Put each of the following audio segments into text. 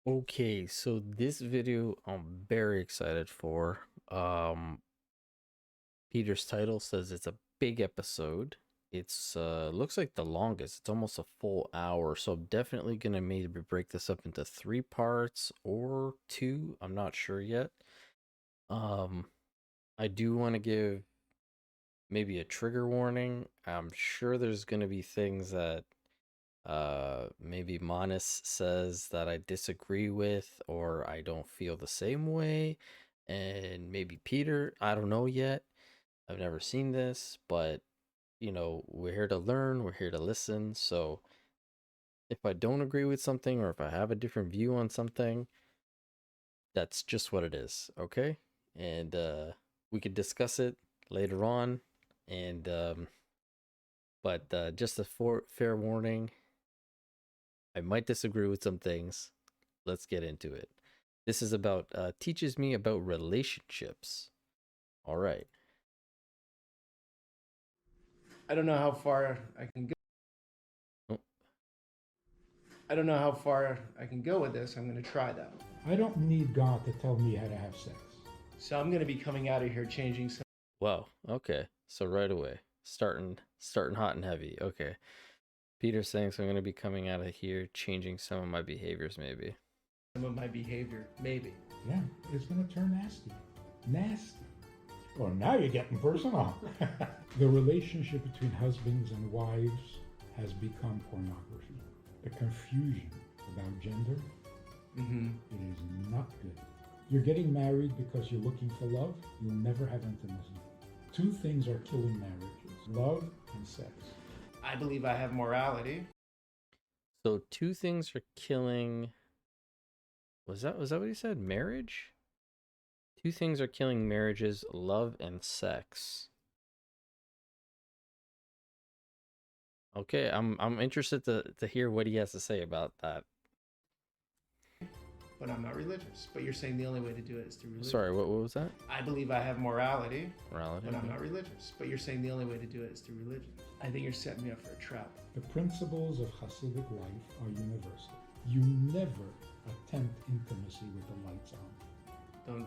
Okay, so this video I'm very excited for. Peter's title says it's a big episode. It's looks like the longest. It's almost a full hour, so I'm definitely gonna maybe break this up into 3 parts or two. I'm not sure yet. Um, I do want to give maybe a trigger warning. I'm sure there's gonna be things that maybe Manis says that I disagree with or I don't feel the same way, and maybe Peter, I don't know yet. I've never seen this, but we're here to learn, we're here to listen. So if I don't agree with something or if I have a different view on something, that's just what it is, okay? And we could discuss it later on. And but just a fair warning, I might disagree with some things. Let's get into it. This is about teaches me about relationships. All right. I don't know how far I can go. Oh, I don't know how far I can go with this. I'm going to try that. I don't need God to tell me how to have sex. So I'm going to be coming out of here changing some. wow. Okay. So right away, starting hot and heavy. Okay. Peter saying so I'm going to be coming out of here changing some of my behaviors maybe. Of my behavior, maybe. Yeah, it's going to turn nasty. Nasty. Well, now you're getting personal. The relationship between husbands and wives has become pornography. The confusion about gender, it is not good. You're getting married because you're looking for love. You'll never have intimacy. Two things are killing marriages: love and sex. I believe I have morality. So two things are killing. Was that what he said? Marriage? Two things are killing marriages: love and sex. Okay, I'm interested to hear what he has to say about that. But I'm not religious. But you're saying the only way to do it is through religion. Sorry, what was that? I believe I have morality. Morality. But I'm not religious. But you're saying the only way to do it is through religion. I think you're setting me up for a trap. The principles of Hasidic life are universal. You never attempt intimacy with the lights on.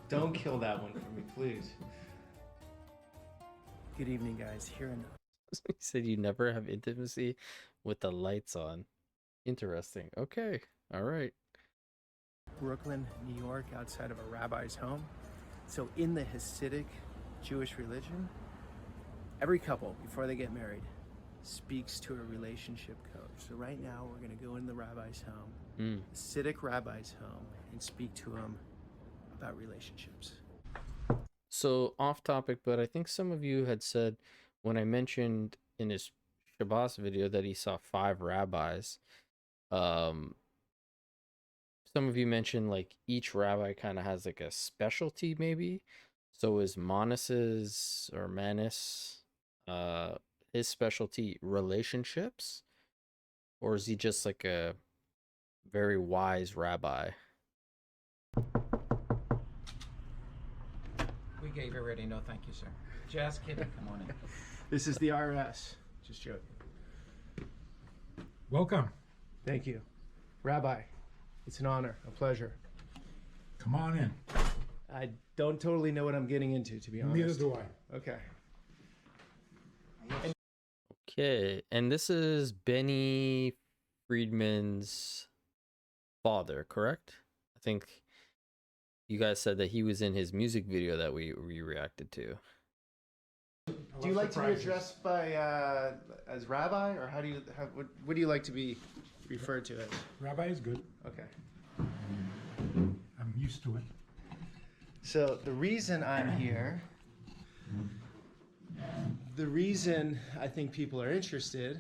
Don't kill that one for me, please. Good evening, guys. Here in He said you never have intimacy with the lights on. Interesting. Okay. All right. Brooklyn, New York, outside of a rabbi's home. So in the Hasidic Jewish religion, every couple, before they get married, speaks to a relationship coach. So right now, we're going to go in the rabbi's home, Hasidic rabbi's home, and speak to him about relationships. So off topic, but I think some of you had said when I mentioned in his Shabbos video that he saw 5 rabbis, some of you mentioned like each rabbi kind of has like a specialty maybe. So is Manis's or Manis his specialty relationships? Or is he just like a very wise rabbi? We gave already, no thank you, sir. Just kidding, come on in. This is the RS. Just joking. Welcome. Thank you. Rabbi, it's an honor, a pleasure. Come on in. I don't totally know what I'm getting into, to be honest. Neither do I. Okay. Okay, and this is Benny Friedman's father, correct? I think you guys said that he was in his music video that we reacted to. Do you like to be addressed by as rabbi, or what do you like to be referred to as? Rabbi is good. Okay. I'm used to it. So the reason I'm here, the reason I think people are interested,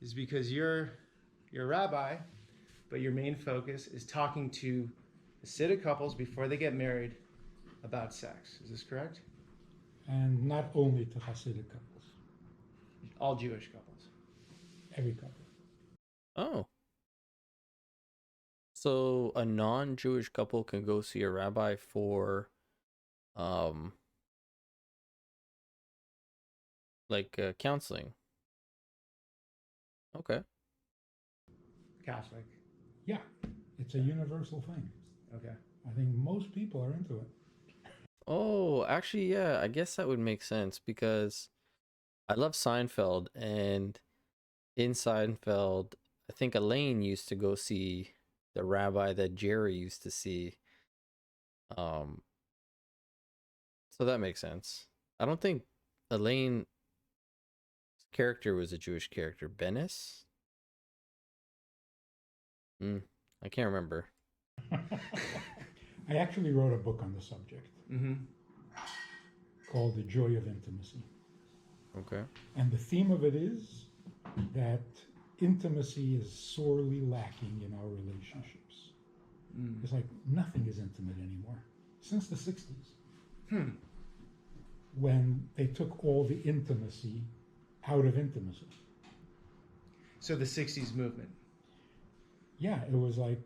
is because you're a rabbi, but your main focus is talking to Hasidic couples before they get married about sex. Is this correct? And not only to Hasidic couples. All Jewish couples. Every couple. Oh. So a non-Jewish couple can go see a rabbi for counseling. Okay. Catholic. Yeah. It's a universal thing. Okay. I think most people are into it. Oh, actually, yeah, I guess that would make sense because I love Seinfeld, and in Seinfeld, I think Elaine used to go see the rabbi that Jerry used to see. Um, so that makes sense. I don't think Elaine's character was a Jewish character. Bennis? I can't remember. I actually wrote a book on the subject Mm-hmm. called The Joy of Intimacy. Okay. And the theme of it is that intimacy is sorely lacking in our relationships. It's like nothing is intimate anymore since the 60s. When they took all the intimacy out of intimacy. So the 60s movement. Yeah, it was like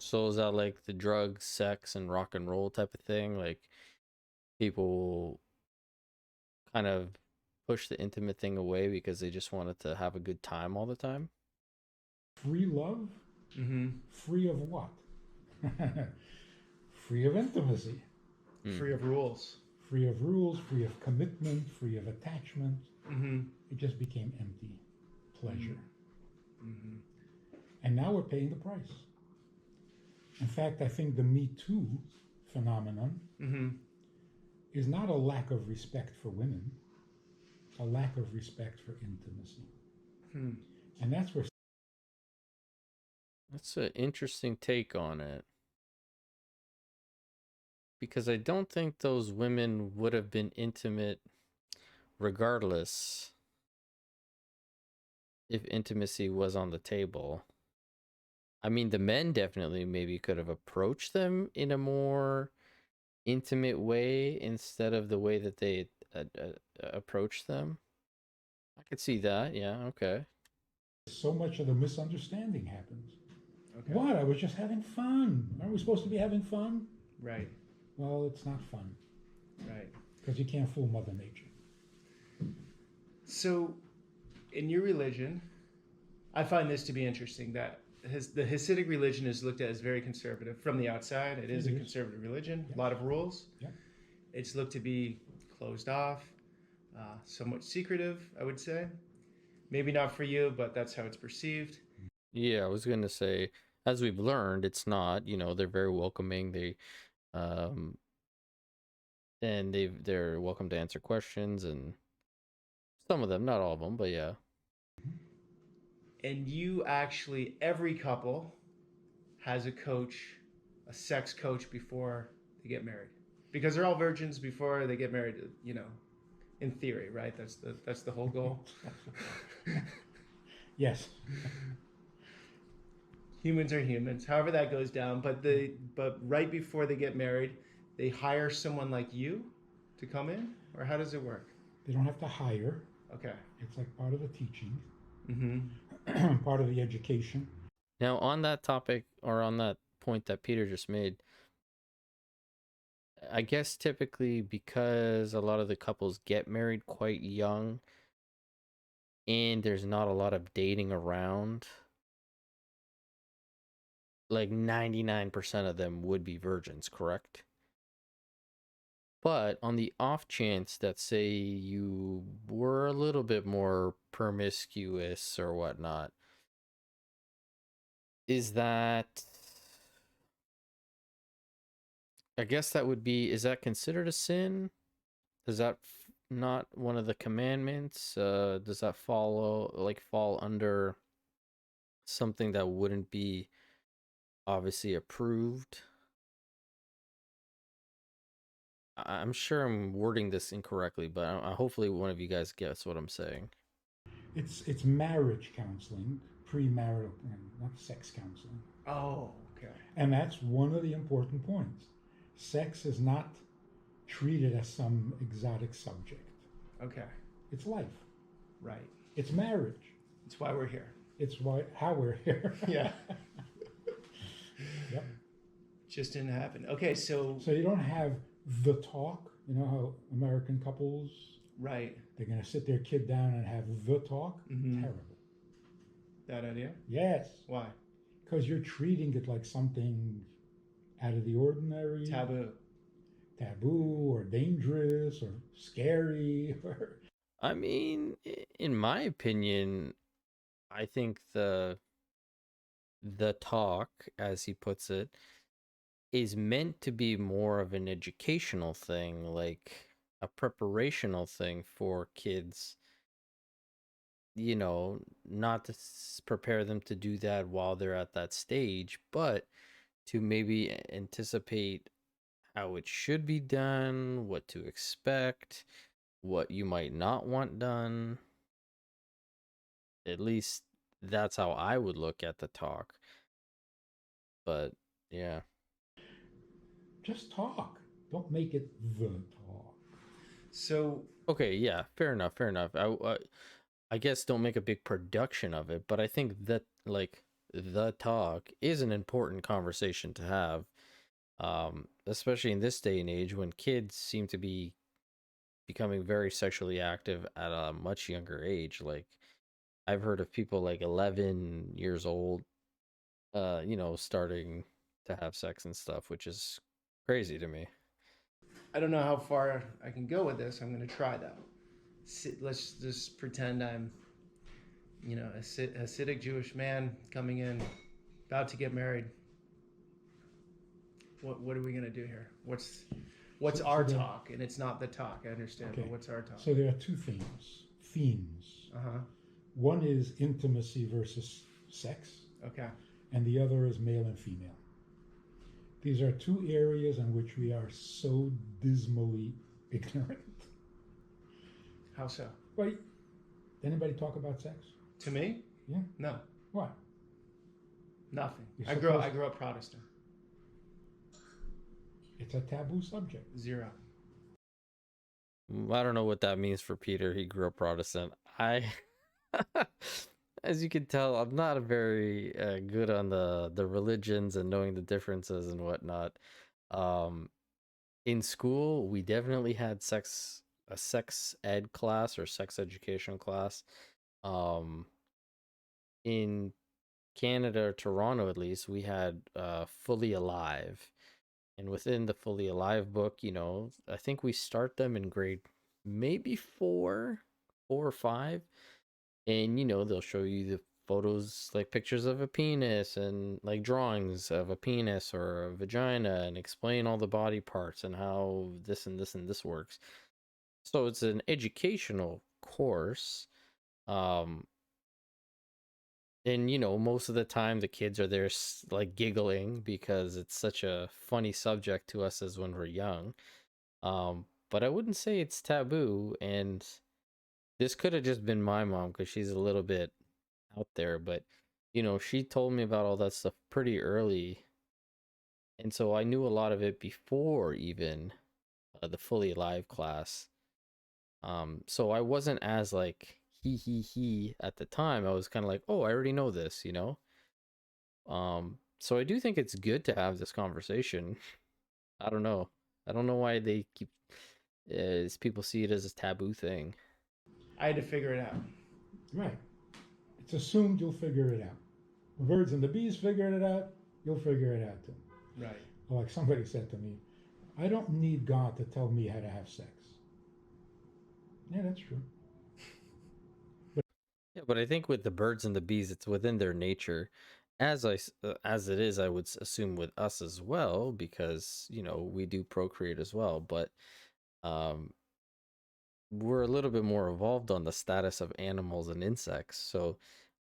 So is that like the drugs, sex, and rock and roll type of thing? Like people kind of push the intimate thing away because they just wanted to have a good time all the time? free love, Mm-hmm. free of what? Free of intimacy, Free of rules. free of rules, free of commitment, free of attachment. Mm-hmm. It just became empty pleasure. Mm-hmm. And now we're paying the price. In fact, I think the Me Too phenomenon Mm-hmm. is not a lack of respect for women, it's a lack of respect for intimacy. And that's where That's an interesting take on it. Because I don't think those women would have been intimate regardless if intimacy was on the table. I mean, the men definitely maybe could have approached them in a more intimate way instead of the way that they approached them. I could see that. Yeah, okay. so much of the misunderstanding happens. Okay. What? I was just having fun. Aren't we supposed to be having fun? Right. Well, it's not fun Right. because you can't fool Mother Nature. So, in your religion, I find this to be interesting that the Hasidic religion is looked at as very conservative from the outside. It is a conservative religion, a lot of rules. Yeah. It's looked to be closed off, somewhat secretive, I would say. Maybe not for you, but that's how it's perceived. Yeah, I was going to say, as we've learned, it's not, they're very welcoming. Um, and they're welcome to answer questions, and some of them, not all of them, but yeah. And you actually, every couple has a coach, a sex coach before they get married. Because they're all virgins before they get married, in theory, right? That's the whole goal. Yes. Humans are humans. However that goes down, but right before they get married, they hire someone like you to come in, or how does it work? They don't have to hire. Okay. It's like part of the teaching, Mm-hmm. part of the education. Now, on that topic, or on that point that Peter just made, I guess typically because a lot of the couples get married quite young and there's not a lot of dating around, like 99% of them would be virgins, correct? But on the off chance that, say, you were a little bit more promiscuous or whatnot, is that, I guess that would be, is that considered a sin? Is that not one of the commandments? Does that fall under something that wouldn't be obviously approved? I'm sure I'm wording this incorrectly, but hopefully one of you guys gets what I'm saying. It's marriage counseling, premarital, not sex counseling. Oh, okay. And that's one of the important points. Sex is not treated as some exotic subject. Okay. It's life. Right. It's marriage. That's why we're here. It's how we're here. Yeah. Yep. Just didn't happen. Okay, so So you don't have the talk. You know how American couples, right. they're going to sit their kid down and have the talk? Mhm. Terrible. That idea? Yes. Why? because you're treating it like something out of the ordinary, Taboo. taboo, or dangerous, or scary, or I mean, in my opinion, I think the talk, as he puts it, is meant to be more of an educational thing, like a preparational thing for kids, not to prepare them to do that while they're at that stage, but to maybe anticipate how it should be done, what to expect, what you might not want done. At least that's how I would look at the talk. But yeah. just talk. Don't make it the talk. So Okay, yeah, fair enough, fair enough. I guess don't make a big production of it, but I think that like the talk is an important conversation to have, especially in this day and age when kids seem to be becoming very sexually active at a much younger age. Like I've heard of people like 11 years old, starting to have sex and stuff, which is crazy to me. I don't know how far I can go with this. I'm going to try though. Let's just pretend I'm, a Hasidic Jewish man coming in, about to get married. What are we going to do here? What's our talk? And it's not the talk. I understand, Okay. but what's our talk? So there are two themes. Uh-huh. One is intimacy versus sex, Okay. and the other is male and female. These are two areas in which we are so dismally ignorant. How so? Wait, anybody talk about sex? To me? Yeah. No. What? Nothing. You're I grew up Protestant. It's a taboo subject. 0. I don't know what that means for Peter. He grew up Protestant. As you can tell, I'm not very good on the religions and knowing the differences and whatnot. In school, we definitely had a sex ed class or sex education class. In Canada or Toronto, at least, we had Fully Alive. And within the Fully Alive book, I think we start them in grade maybe 4 or 5. And, they'll show you the photos, like pictures of a penis and like drawings of a penis or a vagina and explain all the body parts and how this and this and this works. So it's an educational course. And most of the time the kids are there like giggling because it's such a funny subject to us as when we're young. But I wouldn't say it's taboo, and this could have just been my mom because she's a little bit out there, but she told me about all that stuff pretty early, and so I knew a lot of it before even the Fully Alive class. So I wasn't as like he at the time. I was kind of like, oh, I already know this. So I do think it's good to have this conversation. I don't know. I don't know why they keep people see it as a taboo thing. I had to figure it out. Right. It's assumed you'll figure it out. The birds and the bees figured it out, you'll figure it out too. Right. Like somebody said to me, I don't need God to tell me how to have sex. Yeah, that's true. Yeah, but I think with the birds and the bees, it's within their nature, as it is. I would assume with us as well, because we do procreate as well. But we're a little bit more evolved on the status of animals and insects, so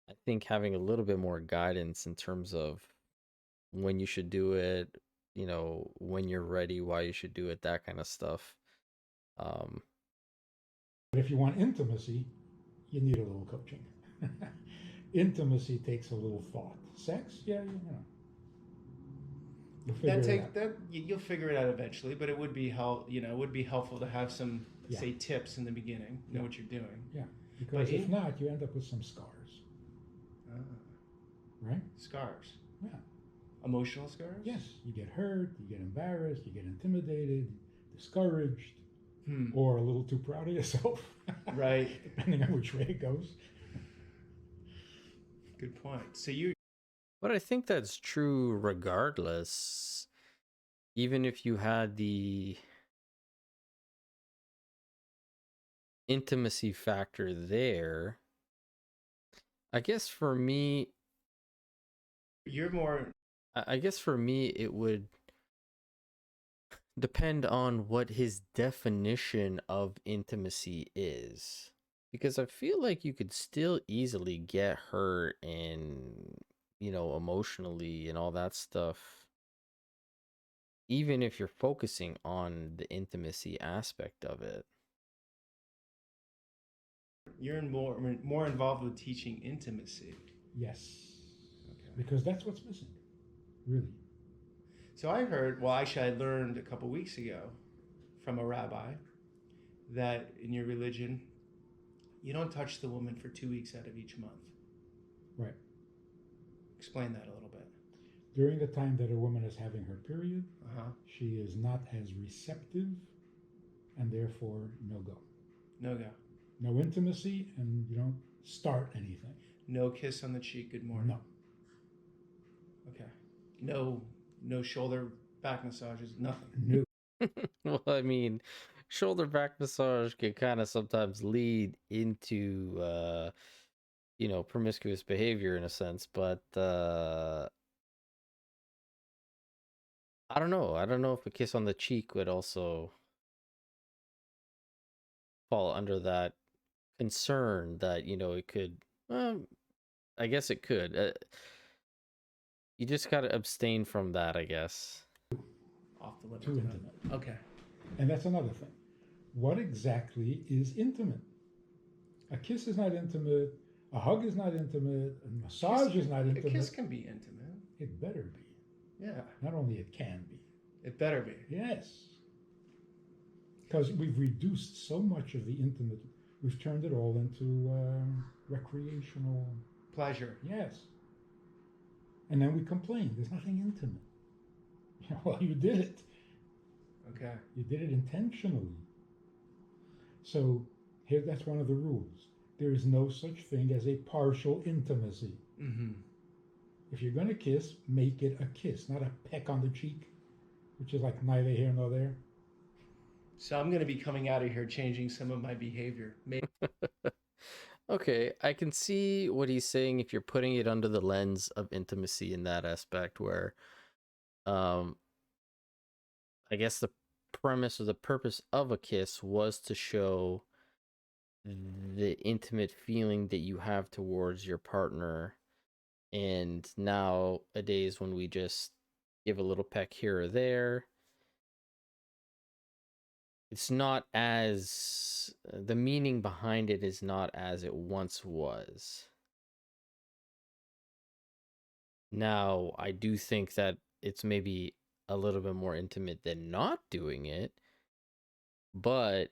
I think having a little bit more guidance in terms of when you should do it, when you're ready, why you should do it, that kind of stuff. But if you want intimacy, you need a little coaching. Intimacy takes a little thought. Sex, yeah, you'll figure it out. You'll figure it out eventually, but it would be helpful to have some say tips in the beginning. Know what you're doing. Yeah, because if not, you end up with some scars. Right? Scars. Yeah. Emotional scars. Yes, you get hurt, you get embarrassed, you get intimidated, discouraged, or a little too proud of yourself. Right. Depending on which way it goes. Good point. So you But I think that's true regardless. Even if you had the intimacy factor there, I guess for me, You're more. I guess for me, it would depend on what his definition of intimacy is. Because I feel like you could still easily get hurt and, emotionally and all that stuff, even if you're focusing on the intimacy aspect of it. You're more involved with teaching intimacy. Yes. Okay. Because that's what's missing, really. So I heard, well, actually, I learned a couple weeks ago from a rabbi that in your religion, you don't touch the woman for 2 weeks out of each month. Right. Explain that a little bit. During the time that a woman is having her period, Uh-huh. she is not as receptive, and therefore no go. No go. No intimacy, and you don't start anything. No kiss on the cheek. Good morning. No. Okay. No shoulder back massages. Nothing. No. Well, I mean, shoulder back massage can kind of sometimes lead into, promiscuous behavior in a sense, but I don't know. I don't know if a kiss on the cheek would also fall under that concern that, it could. I guess it could. You just got to abstain from that, I guess. Off the limit. Too intimate. Okay. And that's another thing. What exactly is intimate? A kiss is not intimate. A hug is not intimate. A massage is not A intimate. kiss can be intimate. It better be. Yeah. Not only it can be. It better be. Yes. Because we've reduced so much of the intimate. We've turned it all into recreational. Pleasure. Yes. And then we complain. There's nothing intimate. Well, you did it. Okay. You did it intentionally. So here, that's one of the rules. There is no such thing as a partial intimacy. Mm-hmm. If you're going to kiss, make it a kiss, not a peck on the cheek, which is like neither here nor there. So I'm going to be coming out of here changing some of my behavior. Maybe. Okay, I can see what he's saying if you're putting it under the lens of intimacy in that aspect where I guess the premise or the purpose of a kiss was to show the intimate feeling that you have towards your partner. And nowadays when we just give a little peck here or there, it's not as the meaning behind it is not as it once was. Now, I do think that it's maybe a little bit more intimate than not doing it, but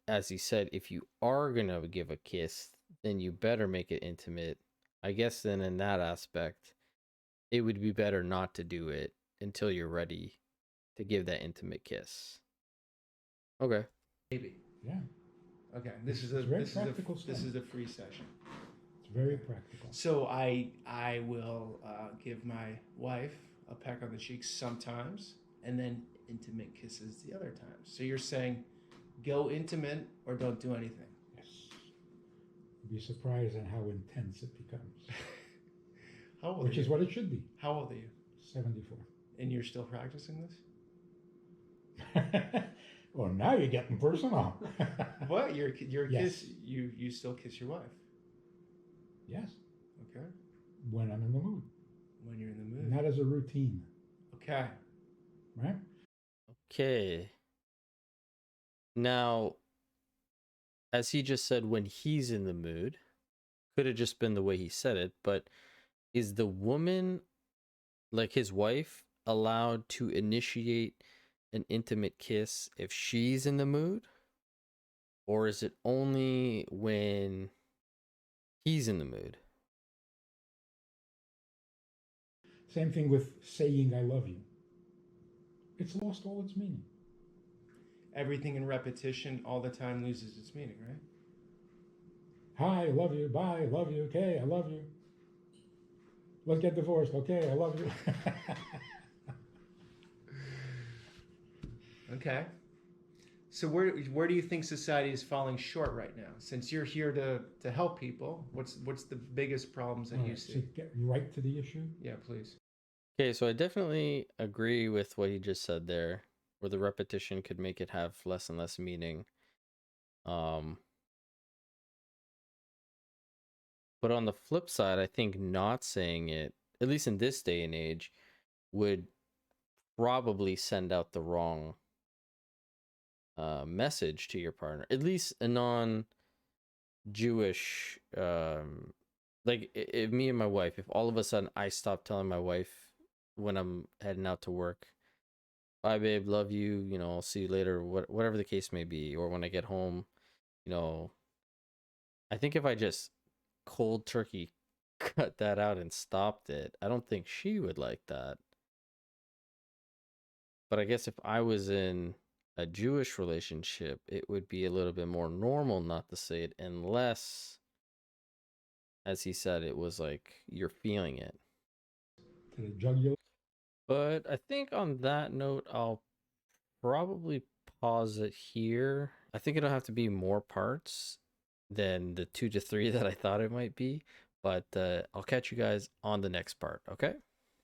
as he said, if you are gonna give a kiss, then you better make it intimate. I guess then in that aspect, it would be better not to do it until you're ready to give that intimate kiss. Okay. Maybe. Yeah, Okay. It's This very is practical this stuff. is a free session. it's very practical. So I will give my wife a peck on the cheek sometimes, and then intimate kisses the other times. So you're saying, go intimate or don't do anything. Yes. You'd be surprised at how intense it becomes, How old which are is you? what it should be. How old are you? 74. And you're still practicing this? Well, now you're getting personal. What? Your Yes. kiss? You still kiss your wife? Yes, Okay. when I'm in the mood, When you're in the mood. not as a routine, Okay. right? Okay. Now, as he just said, when he's in the mood, could have just been the way he said it, but is the woman, like his wife, allowed to initiate an intimate kiss if she's in the mood? Or is it only when he's in the mood? Same thing with saying I love you. It's lost all its meaning. Everything in repetition all the time loses its meaning, right? Hi, I love you. Bye, I love you. Okay, I love you. Let's get divorced. Okay, I love you. Okay. So where do you think society is falling short right now? Since you're here to help people, what's the biggest problems that All you right, so see? get right to the issue. Yeah, please. Okay, so I definitely agree with what he just said there, where the repetition could make it have less and less meaning. Um, but on the flip side, I think not saying it, at least in this day and age, would probably send out the wrong message to your partner. At least a non-Jewish, like if me and my wife, if all of a sudden I stop telling my wife when I'm heading out to work, bye babe, love you, you know, I'll see you later, whatever the case may be, or when I get home, you know, I think if I just cold turkey cut that out and stopped it, I don't think she would like that. But I guess if I was in a Jewish relationship, it would be a little bit more normal not to say it unless, as he said, it was like you're feeling it. To the jugular. But I think on that note, I'll probably pause it here. I think it'll have to be more parts than the 2 to 3 that I thought it might be. But I'll catch you guys on the next part, okay?